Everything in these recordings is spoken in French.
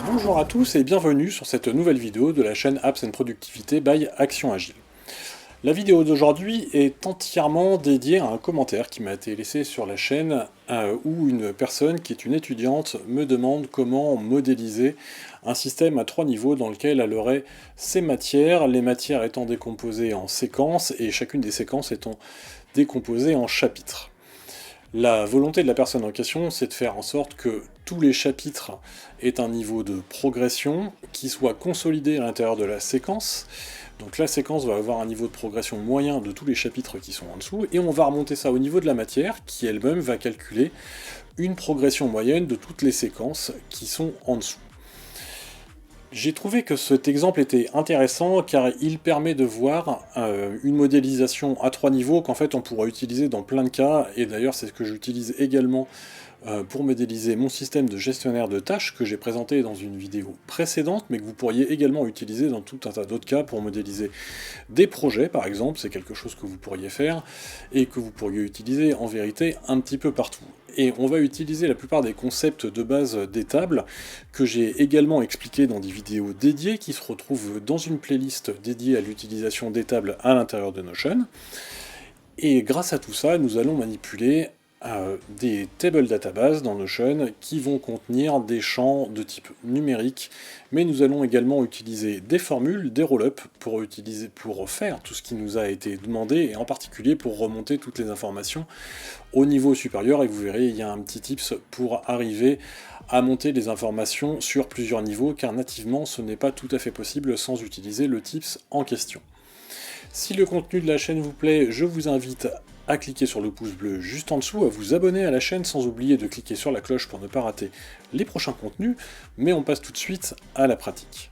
Bonjour à tous et bienvenue sur cette nouvelle vidéo de la chaîne Apps and Productivité by Action Agile. La vidéo d'aujourd'hui est entièrement dédiée à un commentaire qui m'a été laissé sur la chaîne où une personne qui est une étudiante me demande comment modéliser un système à 3 niveaux dans lequel elle aurait ses matières, les matières étant décomposées en séquences et chacune des séquences étant décomposée en chapitres. La volonté de la personne en question, c'est de faire en sorte que tous les chapitres aient un niveau de progression qui soit consolidé à l'intérieur de la séquence. Donc la séquence va avoir un niveau de progression moyen de tous les chapitres qui sont en dessous, et on va remonter ça au niveau de la matière, qui elle-même va calculer une progression moyenne de toutes les séquences qui sont en dessous. J'ai trouvé que cet exemple était intéressant car il permet de voir une modélisation à 3 niveaux qu'en fait on pourra utiliser dans plein de cas, et d'ailleurs c'est ce que j'utilise également pour modéliser mon système de gestionnaire de tâches que j'ai présenté dans une vidéo précédente, mais que vous pourriez également utiliser dans tout un tas d'autres cas pour modéliser des projets par exemple. C'est quelque chose que vous pourriez faire et que vous pourriez utiliser en vérité un petit peu partout. Et on va utiliser la plupart des concepts de base des tables que j'ai également expliqué dans des vidéos dédiées qui se retrouvent dans une playlist dédiée à l'utilisation des tables à l'intérieur de Notion. Et grâce à tout ça, nous allons manipuler des table databases dans Notion qui vont contenir des champs de type numérique, mais nous allons également utiliser des formules, des roll-up pour faire tout ce qui nous a été demandé, et en particulier pour remonter toutes les informations au niveau supérieur. Et vous verrez, il y a un petit tips pour arriver à monter les informations sur plusieurs niveaux, car nativement ce n'est pas tout à fait possible sans utiliser le tips en question. Si le contenu de la chaîne vous plaît, je vous invite à cliquer sur le pouce bleu juste en dessous, à vous abonner à la chaîne sans oublier de cliquer sur la cloche pour ne pas rater les prochains contenus, mais on passe tout de suite à la pratique.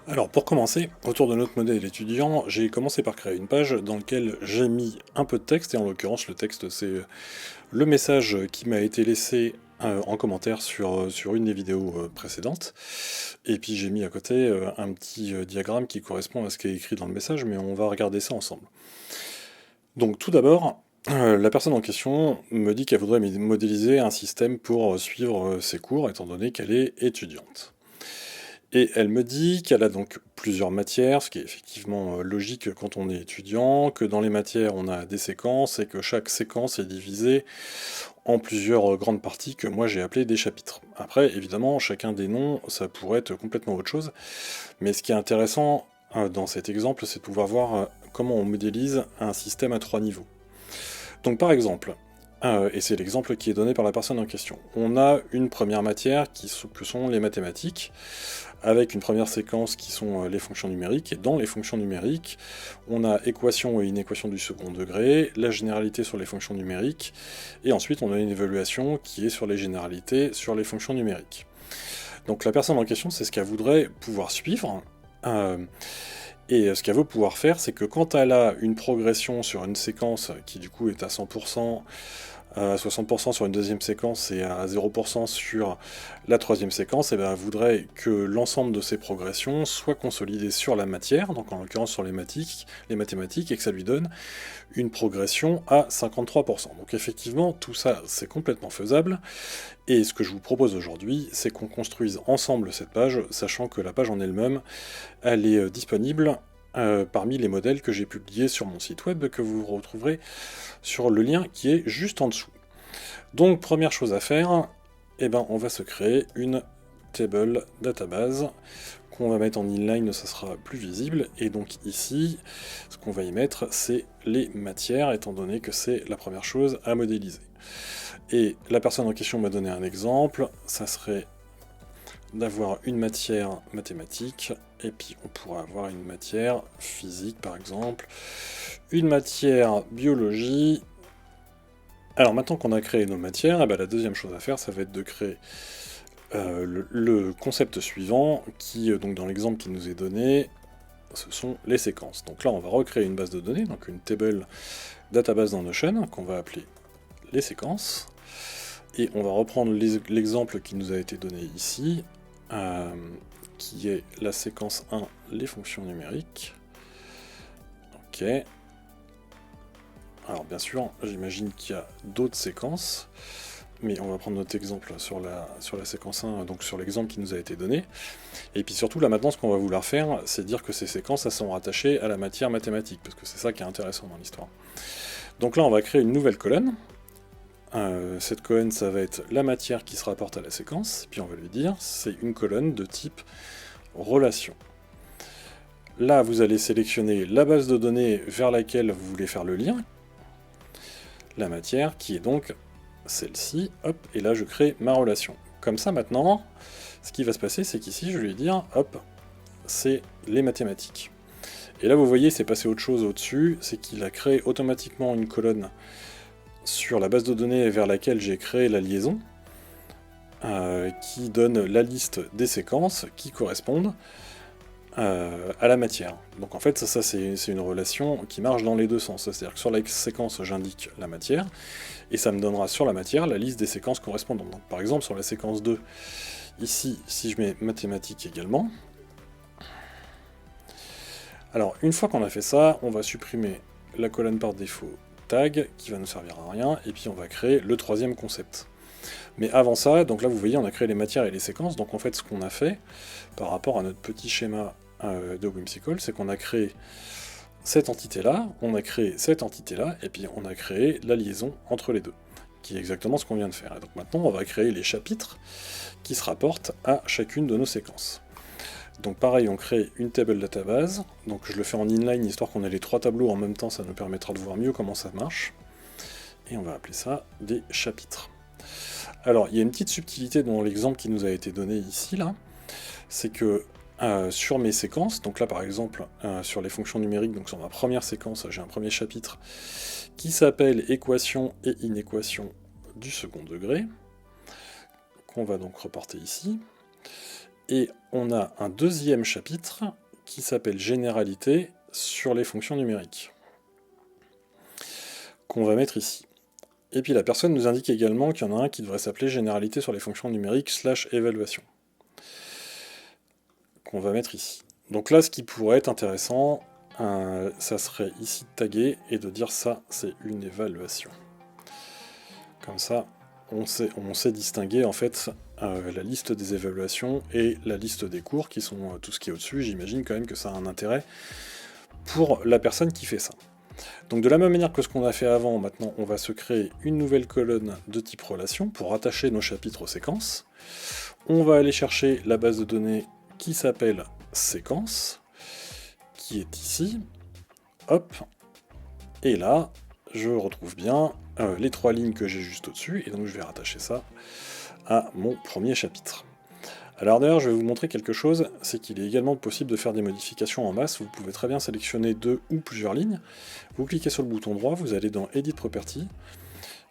Alors pour commencer, autour de notre modèle étudiant, j'ai commencé par créer une page dans laquelle j'ai mis un peu de texte, et en l'occurrence le texte c'est le message qui m'a été laissé en commentaire sur une des vidéos précédentes. Et puis j'ai mis à côté un petit diagramme qui correspond à ce qui est écrit dans le message, mais on va regarder ça ensemble. Donc tout d'abord, la personne en question me dit qu'elle voudrait modéliser un système pour suivre ses cours, étant donné qu'elle est étudiante. Et elle me dit qu'elle a donc plusieurs matières, ce qui est effectivement logique quand on est étudiant, que dans les matières on a des séquences et que chaque séquence est divisée en plusieurs grandes parties que moi j'ai appelées des chapitres. Après, évidemment, chacun des noms, ça pourrait être complètement autre chose, mais ce qui est intéressant dans cet exemple, c'est de pouvoir voir comment on modélise un système à 3 niveaux. Donc par exemple, et c'est l'exemple qui est donné par la personne en question, on a une première matière que sont les mathématiques, avec une première séquence qui sont les fonctions numériques, et dans les fonctions numériques, on a équation et inéquation du second degré, la généralité sur les fonctions numériques, et ensuite on a une évaluation qui est sur les généralités sur les fonctions numériques. Donc la personne en question, c'est ce qu'elle voudrait pouvoir suivre, et ce qu'elle veut pouvoir faire, c'est que quand elle a une progression sur une séquence qui du coup est à 100%, à 60% sur une deuxième séquence et à 0% sur la troisième séquence, et bien elle voudrait que l'ensemble de ces progressions soient consolidées sur la matière, donc en l'occurrence sur les mathématiques, et que ça lui donne une progression à 53%. Donc effectivement, tout ça, c'est complètement faisable, et ce que je vous propose aujourd'hui, c'est qu'on construise ensemble cette page, sachant que la page en elle-même, elle est disponible parmi les modèles que j'ai publiés sur mon site web, que vous retrouverez sur le lien qui est juste en dessous. Donc première chose à faire, on va se créer une table database qu'on va mettre en inline, ça sera plus visible, et donc ici, ce qu'on va y mettre, c'est les matières, étant donné que c'est la première chose à modéliser. Et la personne en question m'a donné un exemple, ça serait d'avoir une matière mathématique, et puis on pourrait avoir une matière physique par exemple, une matière biologie. Alors maintenant qu'on a créé nos matières, la deuxième chose à faire, ça va être de créer le concept suivant, qui, donc dans l'exemple qui nous est donné, ce sont les séquences. Donc là, on va recréer une base de données, donc une table database dans Notion, qu'on va appeler les séquences. Et on va reprendre l'exemple qui nous a été donné ici, qui est la séquence 1, les fonctions numériques. Ok. Alors bien sûr, j'imagine qu'il y a d'autres séquences, mais on va prendre notre exemple sur la séquence 1, donc sur l'exemple qui nous a été donné. Et puis surtout, là maintenant, ce qu'on va vouloir faire, c'est dire que ces séquences, elles sont rattachées à la matière mathématique, parce que c'est ça qui est intéressant dans l'histoire. Donc là, on va créer une nouvelle colonne. Cette colonne, ça va être la matière qui se rapporte à la séquence, puis on va lui dire, c'est une colonne de type relation. Là, vous allez sélectionner la base de données vers laquelle vous voulez faire le lien, la matière, qui est donc celle-ci, hop, et là je crée ma relation. Comme ça maintenant, ce qui va se passer, c'est qu'ici je vais lui dire, hop, c'est les mathématiques. Et là vous voyez, c'est passé autre chose au-dessus, c'est qu'il a créé automatiquement une colonne sur la base de données vers laquelle j'ai créé la liaison, qui donne la liste des séquences qui correspondent à la matière. Donc en fait, ça c'est une relation qui marche dans les deux sens. C'est-à-dire que sur la séquence, j'indique la matière, et ça me donnera sur la matière la liste des séquences correspondantes. Donc par exemple, sur la séquence 2, ici, si je mets mathématiques également, alors une fois qu'on a fait ça, on va supprimer la colonne par défaut tag, qui va nous servir à rien, et puis on va créer le troisième concept. Mais avant ça, donc là vous voyez, on a créé les matières et les séquences, donc en fait ce qu'on a fait, par rapport à notre petit schéma de Whimsical, c'est qu'on a créé cette entité-là, on a créé cette entité-là, et puis on a créé la liaison entre les deux, qui est exactement ce qu'on vient de faire. Et donc maintenant, on va créer les chapitres qui se rapportent à chacune de nos séquences. Donc pareil, on crée une table database, donc je le fais en inline, histoire qu'on ait les trois tableaux en même temps, ça nous permettra de voir mieux comment ça marche. Et on va appeler ça des chapitres. Alors, il y a une petite subtilité dans l'exemple qui nous a été donné ici, là, c'est que sur mes séquences, donc là par exemple sur les fonctions numériques, donc sur ma première séquence, j'ai un premier chapitre qui s'appelle équation et inéquation du second degré, qu'on va donc reporter ici, et on a un deuxième chapitre qui s'appelle généralité sur les fonctions numériques, qu'on va mettre ici. Et puis la personne nous indique également qu'il y en a un qui devrait s'appeler généralité sur les fonctions numériques / évaluation, qu'on va mettre ici. Donc là, ce qui pourrait être intéressant, ça serait ici de taguer et de dire ça, c'est une évaluation. Comme ça, on sait distinguer en fait la liste des évaluations et la liste des cours, qui sont tout ce qui est au-dessus. J'imagine quand même que ça a un intérêt pour la personne qui fait ça. Donc de la même manière que ce qu'on a fait avant, maintenant on va se créer une nouvelle colonne de type relation pour attacher nos chapitres aux séquences. On va aller chercher la base de données qui s'appelle séquence, qui est ici, hop, et là, je retrouve bien les trois lignes que j'ai juste au-dessus, et donc je vais rattacher ça à mon premier chapitre. Alors d'ailleurs, je vais vous montrer quelque chose, c'est qu'il est également possible de faire des modifications en masse. Vous pouvez très bien sélectionner 2 ou plusieurs lignes, vous cliquez sur le bouton droit, vous allez dans Edit Property,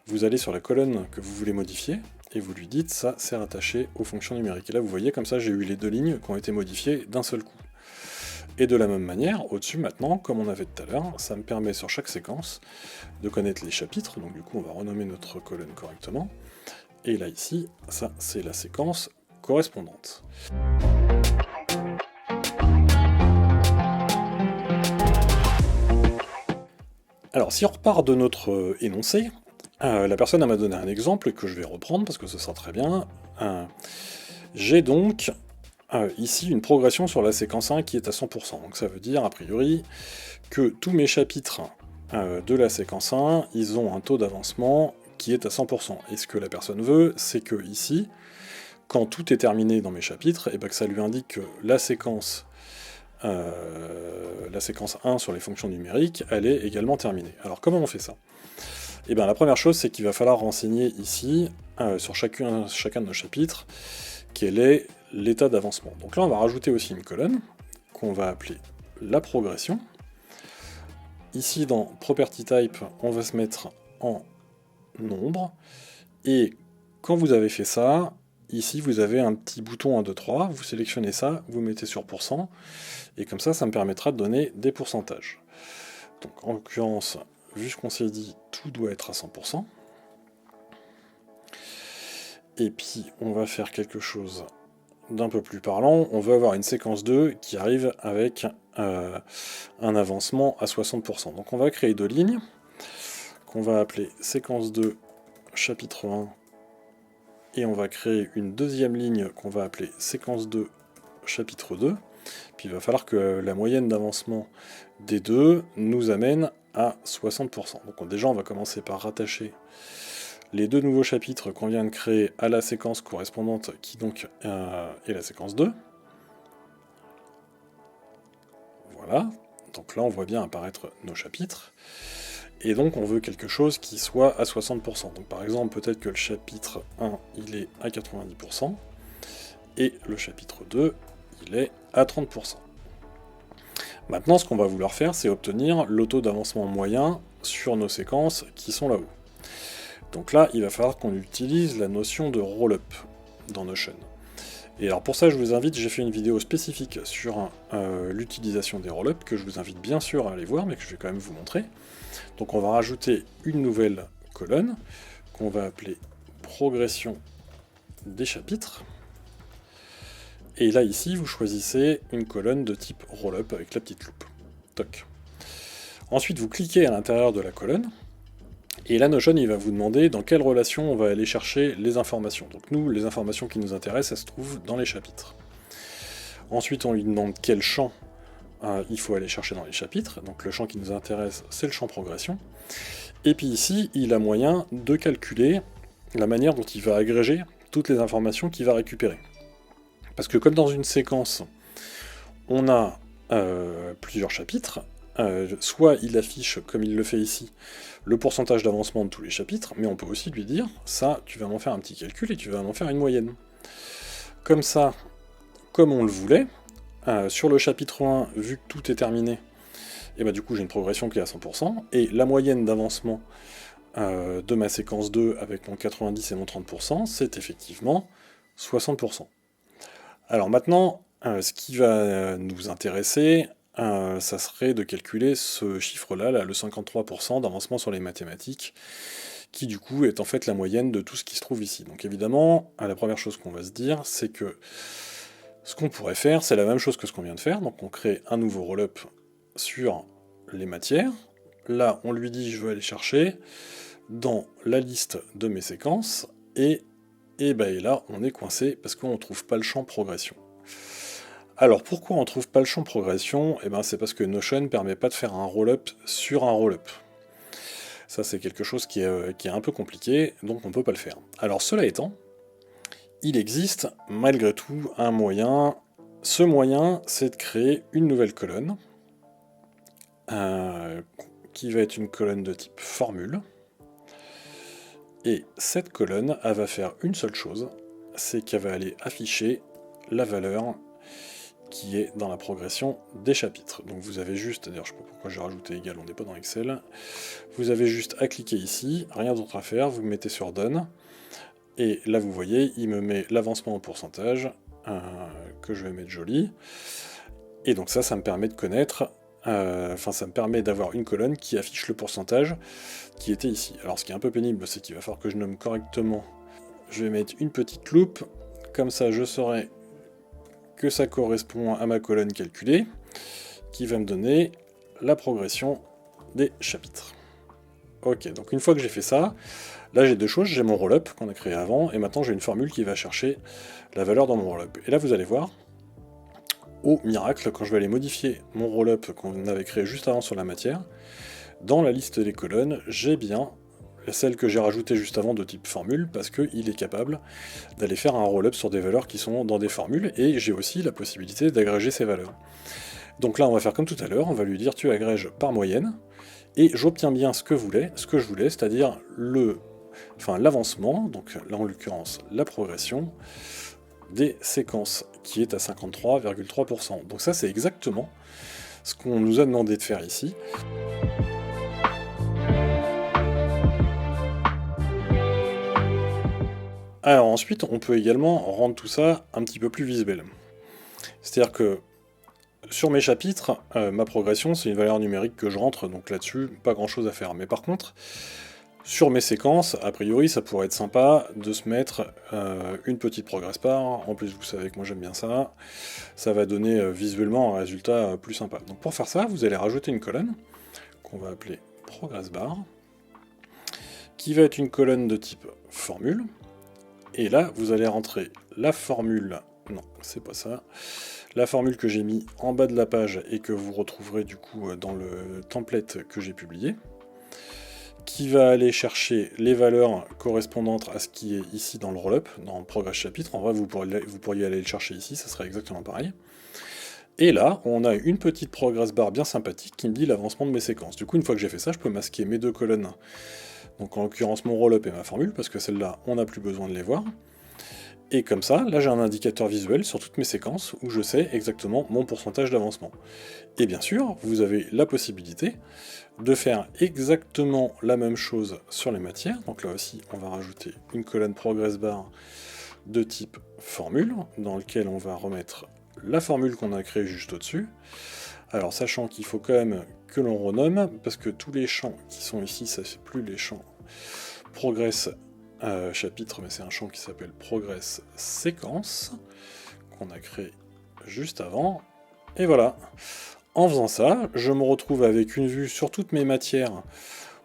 vous allez sur la colonne que vous voulez modifier, et vous lui dites ça c'est rattaché aux fonctions numériques. Et là vous voyez comme ça j'ai eu les 2 lignes qui ont été modifiées d'un seul coup. Et de la même manière, au-dessus maintenant, comme on avait tout à l'heure, ça me permet sur chaque séquence de connaître les chapitres, donc du coup on va renommer notre colonne correctement. Et là ici, ça c'est la séquence correspondante. Alors si on repart de notre énoncé, la personne m'a donné un exemple que je vais reprendre parce que ce sera très bien. J'ai donc ici une progression sur la séquence 1 qui est à 100%. Donc ça veut dire a priori que tous mes chapitres de la séquence 1, ils ont un taux d'avancement qui est à 100%. Et ce que la personne veut, c'est que ici, quand tout est terminé dans mes chapitres, et ben que ça lui indique que la séquence 1 sur les fonctions numériques, elle est également terminée. Alors comment on fait ça? Et bien la première chose, c'est qu'il va falloir renseigner ici, sur chacun de nos chapitres, quel est l'état d'avancement. Donc là, on va rajouter aussi une colonne, qu'on va appeler la progression. Ici, dans Property Type, on va se mettre en nombre, et quand vous avez fait ça, ici vous avez un petit bouton 1, 2, 3, vous sélectionnez ça, vous mettez sur %, et comme ça me permettra de donner des pourcentages. Donc en l'occurrence, vu ce qu'on s'est dit, tout doit être à 100%. Et puis on va faire quelque chose d'un peu plus parlant, on veut avoir une séquence 2 qui arrive avec un avancement à 60%. Donc on va créer 2 lignes, qu'on va appeler séquence 2 chapitre 1, et on va créer une deuxième ligne qu'on va appeler séquence 2 chapitre 2, puis il va falloir que la moyenne d'avancement des deux nous amène à 60%. Donc déjà on va commencer par rattacher les deux nouveaux chapitres qu'on vient de créer à la séquence correspondante qui donc est la séquence 2. Voilà, donc là on voit bien apparaître nos chapitres. Et donc on veut quelque chose qui soit à 60%. Donc par exemple, peut-être que le chapitre 1, il est à 90%, et le chapitre 2, il est à 30%. Maintenant, ce qu'on va vouloir faire, c'est obtenir le taux d'avancement moyen sur nos séquences qui sont là-haut. Donc là, il va falloir qu'on utilise la notion de roll-up dans Notion. Et alors pour ça, je vous invite, j'ai fait une vidéo spécifique sur l'utilisation des roll-up, que je vous invite bien sûr à aller voir, mais que je vais quand même vous montrer. Donc on va rajouter une nouvelle colonne, qu'on va appeler progression des chapitres. Et là, ici, vous choisissez une colonne de type roll-up avec la petite loupe. Toc. Ensuite, vous cliquez à l'intérieur de la colonne, et là, Notion, il va vous demander dans quelle relation on va aller chercher les informations. Donc nous, les informations qui nous intéressent, elles se trouvent dans les chapitres. Ensuite, on lui demande quel champ il faut aller chercher dans les chapitres. Donc le champ qui nous intéresse, c'est le champ progression. Et puis ici, il a moyen de calculer la manière dont il va agréger toutes les informations qu'il va récupérer. Parce que comme dans une séquence, on a plusieurs chapitres, soit il affiche, comme il le fait ici, le pourcentage d'avancement de tous les chapitres, mais on peut aussi lui dire, ça, tu vas m'en faire un petit calcul et tu vas m'en faire une moyenne. Comme ça, comme on le voulait, sur le chapitre 1, vu que tout est terminé, et bah du coup j'ai une progression qui est à 100%, et la moyenne d'avancement de ma séquence 2 avec mon 90 et mon 30%, c'est effectivement 60%. Alors maintenant, ce qui va nous intéresser, ça serait de calculer ce chiffre-là, le 53% d'avancement sur les mathématiques, qui du coup est en fait la moyenne de tout ce qui se trouve ici. Donc évidemment, la première chose qu'on va se dire, c'est que ce qu'on pourrait faire, c'est la même chose que ce qu'on vient de faire, donc on crée un nouveau roll-up sur les matières. Là, on lui dit, je veux aller chercher dans la liste de mes séquences, et là, on est coincé parce qu'on ne trouve pas le champ progression. Alors, pourquoi on ne trouve pas le champ progression ? C'est parce que Notion ne permet pas de faire un roll-up sur un roll-up. Ça, c'est quelque chose qui est un peu compliqué, donc on ne peut pas le faire. Alors, cela étant, il existe malgré tout un moyen. Ce moyen, c'est de créer une nouvelle colonne, qui va être une colonne de type formule. Et cette colonne, elle va faire une seule chose, c'est qu'elle va aller afficher la valeur qui est dans la progression des chapitres. Donc vous avez juste, d'ailleurs je ne sais pas pourquoi j'ai rajouté égal, on n'est pas dans Excel, vous avez juste à cliquer ici, rien d'autre à faire, vous mettez sur Done, et là vous voyez, il me met l'avancement en pourcentage, que je vais mettre joli, et donc ça me permet de connaître, ça me permet d'avoir une colonne qui affiche le pourcentage qui était ici. Alors ce qui est un peu pénible, c'est qu'il va falloir que je nomme correctement, je vais mettre une petite loupe, comme ça je saurai que ça correspond à ma colonne calculée, qui va me donner la progression des chapitres. Ok, donc une fois que j'ai fait ça, là j'ai deux choses, j'ai mon roll-up qu'on a créé avant, et maintenant j'ai une formule qui va chercher la valeur dans mon roll-up. Et là vous allez voir, au miracle, quand je vais aller modifier mon roll-up qu'on avait créé juste avant sur la matière, dans la liste des colonnes, j'ai bien celle que j'ai rajoutée juste avant de type formule, parce qu'il est capable d'aller faire un roll-up sur des valeurs qui sont dans des formules, et j'ai aussi la possibilité d'agréger ces valeurs. Donc là on va faire comme tout à l'heure, on va lui dire tu agrèges par moyenne, et j'obtiens bien ce que je voulais, c'est-à-dire l'avancement, donc là en l'occurrence la progression, des séquences, qui est à 53,3%. Donc ça c'est exactement ce qu'on nous a demandé de faire ici. Alors ensuite, on peut également rendre tout ça un petit peu plus visuel. C'est-à-dire que sur mes chapitres, ma progression, c'est une valeur numérique que je rentre, donc là-dessus, pas grand-chose à faire. Mais par contre, sur mes séquences, a priori, ça pourrait être sympa de se mettre une petite progress bar. En plus, vous savez que moi j'aime bien ça. Ça va donner visuellement un résultat plus sympa. Donc pour faire ça, vous allez rajouter une colonne qu'on va appeler progress bar, qui va être une colonne de type formule. Et là, vous allez rentrer la formule, non, c'est pas ça, la formule que j'ai mis en bas de la page et que vous retrouverez du coup dans le template que j'ai publié, qui va aller chercher les valeurs correspondantes à ce qui est ici dans le roll-up, dans Progress chapitre. En vrai, vous pourriez aller le chercher ici, ça serait exactement pareil. Et là, on a une petite progress bar bien sympathique qui me dit l'avancement de mes séquences. Du coup, une fois que j'ai fait ça, je peux masquer mes deux colonnes. Donc en l'occurrence mon roll-up et ma formule, parce que celle-là, on n'a plus besoin de les voir. Et comme ça, là j'ai un indicateur visuel sur toutes mes séquences où je sais exactement mon pourcentage d'avancement. Et bien sûr, vous avez la possibilité de faire exactement la même chose sur les matières. Donc là aussi, on va rajouter une colonne progress bar de type formule, dans lequel on va remettre la formule qu'on a créée juste au-dessus. Alors sachant qu'il faut quand même que l'on renomme, parce que tous les champs qui sont ici, ça fait plus les champs progress chapitre, mais c'est un champ qui s'appelle progress séquence, qu'on a créé juste avant. Et voilà. En faisant ça, je me retrouve avec une vue sur toutes mes matières,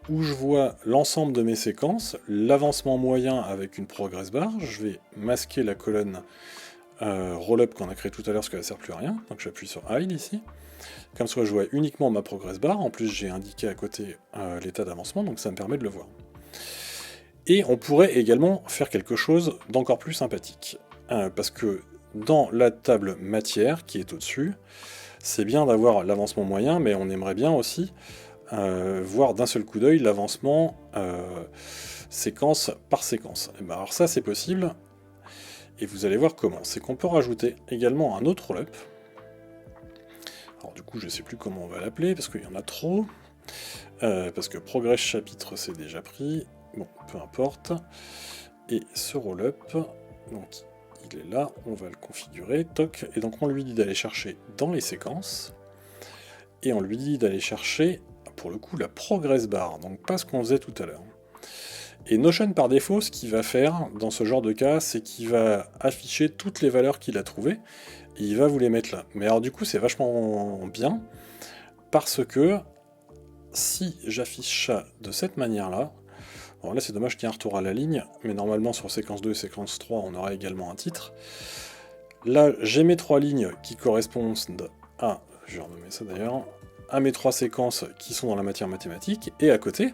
où je vois l'ensemble de mes séquences, l'avancement moyen avec une progress bar. Je vais masquer la colonne roll-up qu'on a créé tout à l'heure, parce qu'elle ne sert plus à rien. Donc j'appuie sur Hide ici. Comme ça, je vois uniquement ma progress bar. En plus, j'ai indiqué à côté l'état d'avancement, donc ça me permet de le voir. Et on pourrait également faire quelque chose d'encore plus sympathique. Parce que dans la table matière qui est au-dessus, c'est bien d'avoir l'avancement moyen, mais on aimerait bien aussi voir d'un seul coup d'œil l'avancement séquence par séquence. Et ben alors ça, c'est possible. Et vous allez voir comment. C'est qu'on peut rajouter également un autre roll-up. Alors du coup, je ne sais plus comment on va l'appeler, parce qu'il y en a trop. Parce que progress chapitre, c'est déjà pris. Bon, peu importe. Et ce roll-up, donc il est là, on va le configurer, toc. Et donc on lui dit d'aller chercher dans les séquences. Et on lui dit d'aller chercher, pour le coup, la progress bar. Donc pas ce qu'on faisait tout à l'heure. Et Notion, par défaut, ce qu'il va faire dans ce genre de cas, c'est qu'il va afficher toutes les valeurs qu'il a trouvées, et il va vous les mettre là. Mais alors du coup, c'est vachement bien, parce que si j'affiche ça de cette manière-là, bon là c'est dommage qu'il y ait un retour à la ligne, mais normalement sur séquence 2 et séquence 3, on aura également un titre. Là, j'ai mes trois lignes qui correspondent à, je vais renommer ça d'ailleurs, à mes trois séquences qui sont dans la matière mathématique, et à côté,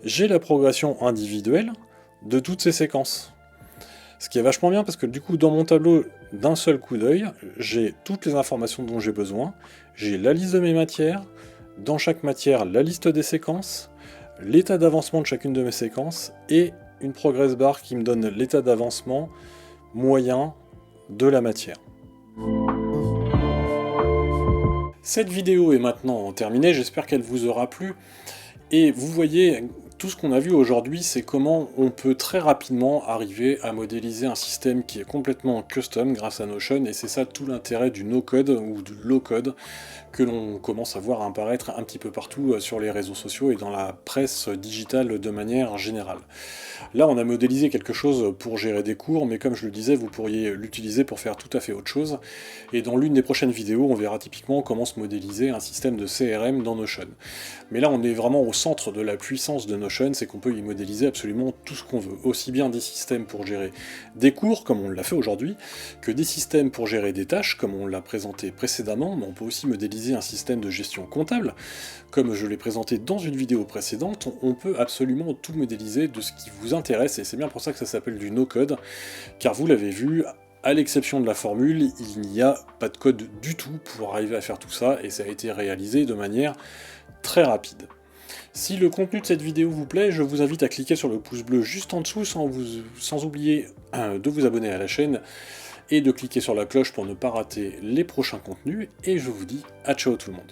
j'ai la progression individuelle de toutes ces séquences. Ce qui est vachement bien parce que du coup dans mon tableau d'un seul coup d'œil, j'ai toutes les informations dont j'ai besoin, j'ai la liste de mes matières, dans chaque matière la liste des séquences, l'état d'avancement de chacune de mes séquences et une progress bar qui me donne l'état d'avancement moyen de la matière. Cette vidéo est maintenant terminée, j'espère qu'elle vous aura plu. Et vous voyez, tout ce qu'on a vu aujourd'hui, c'est comment on peut très rapidement arriver à modéliser un système qui est complètement custom grâce à Notion, et c'est ça tout l'intérêt du no-code ou du low-code que l'on commence à voir apparaître un petit peu partout sur les réseaux sociaux et dans la presse digitale de manière générale. Là, on a modélisé quelque chose pour gérer des cours, mais comme je le disais, vous pourriez l'utiliser pour faire tout à fait autre chose, et dans l'une des prochaines vidéos, on verra typiquement comment se modéliser un système de CRM dans Notion. Mais là, on est vraiment au centre de la puissance de Notion, c'est qu'on peut y modéliser absolument tout ce qu'on veut, aussi bien des systèmes pour gérer des cours, comme on l'a fait aujourd'hui, que des systèmes pour gérer des tâches, comme on l'a présenté précédemment, mais on peut aussi modéliser un système de gestion comptable, comme je l'ai présenté dans une vidéo précédente. On peut absolument tout modéliser de ce qui vous intéresse, et c'est bien pour ça que ça s'appelle du no-code, car vous l'avez vu, à l'exception de la formule, il n'y a pas de code du tout pour arriver à faire tout ça, et ça a été réalisé de manière très rapide. Si le contenu de cette vidéo vous plaît, je vous invite à cliquer sur le pouce bleu juste en dessous, sans oublier de vous abonner à la chaîne, et de cliquer sur la cloche pour ne pas rater les prochains contenus, et je vous dis à ciao tout le monde.